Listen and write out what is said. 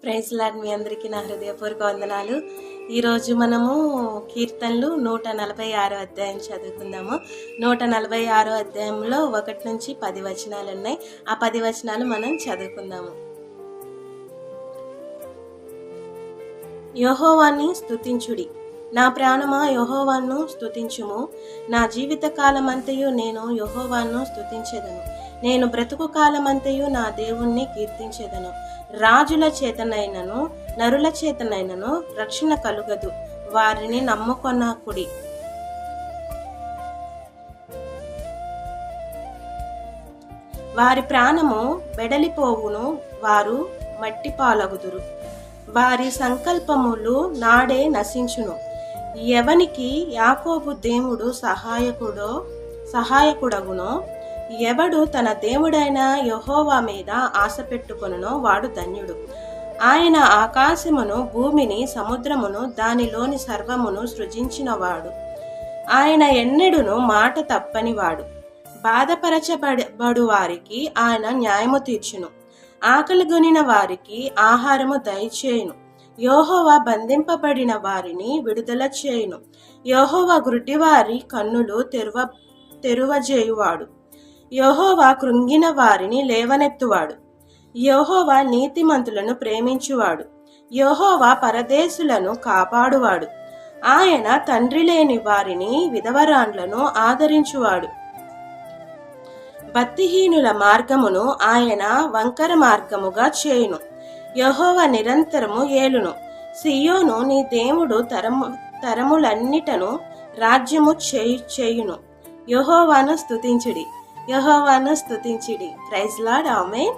Praise lord. మీ అందరికీ నా హృదయపూర్వక వందనాలు. ఈరోజు మనము కీర్తనలు 146 అధ్యాయం చదువుకుందాము. 146 అధ్యాయంలో 1 నుంచి 10 వచనాలు ఉన్నాయి. ఆ 10 వచనాలు మనం చదువుకుందాము. యెహోవాని స్తుతించుడి, నా ప్రాణమా యెహోవాను స్తుతించుము. నా జీవిత కాలమంతయు నేను యెహోవాను స్తుతించెదను. నేను బ్రతుకు కాలమంతయు నా దేవుణ్ణి కీర్తించెదను. రాజుల చేతనైనను నరుల చేతనైనను రక్షణ కలుగదు, వారిని నమ్ముకొనకుడి. వారి ప్రాణము బెడలిపోవును, వారు మట్టి పాలగుదురు. వారి సంకల్పములు నాడే నశించును. ఎవనికి యాకోబు దేవుడు సహాయకుడగునో, ఎవడు తన దేవుడైన యెహోవా మీద ఆశ పెట్టుకొనునో వాడు ధన్యుడు. ఆయన ఆకాశమును భూమిని సముద్రమును దానిలోని సర్వమును సృజించినవాడు. ఆయన ఎన్నడును మాట తప్పనివాడు. బాధపరచబడు వారికి ఆయన న్యాయము తీర్చును. ఆకలిగొనిన వారికి ఆహారము దయచేయును. యెహోవా బంధింపబడిన వారిని విడుదల చేయును. యెహోవా గుడ్డివారి కన్నులు తెరువజేయువాడు. యెహోవా కృంగిన వారిని లేవనెత్తువాడు. యెహోవా నీతిమంతులను ప్రేమించువాడు. యెహోవా పరదేశులను కాపాడువాడు. ఆయన తండ్రి లేని వారిని విధవరాండ్లను ఆదరించువాడు. భక్తిహీనుల మార్గమును ఆయన వంకర మార్గముగా చేయును. యెహోవా నిరంతరము ఏలును. సియోను నీ దేవుడు తరములన్నిటను రాజ్యము చేయును. యెహోవాను స్తుతించుడి, యెహోవాను స్తుతించుడి. Praise lord. ఆమేన్.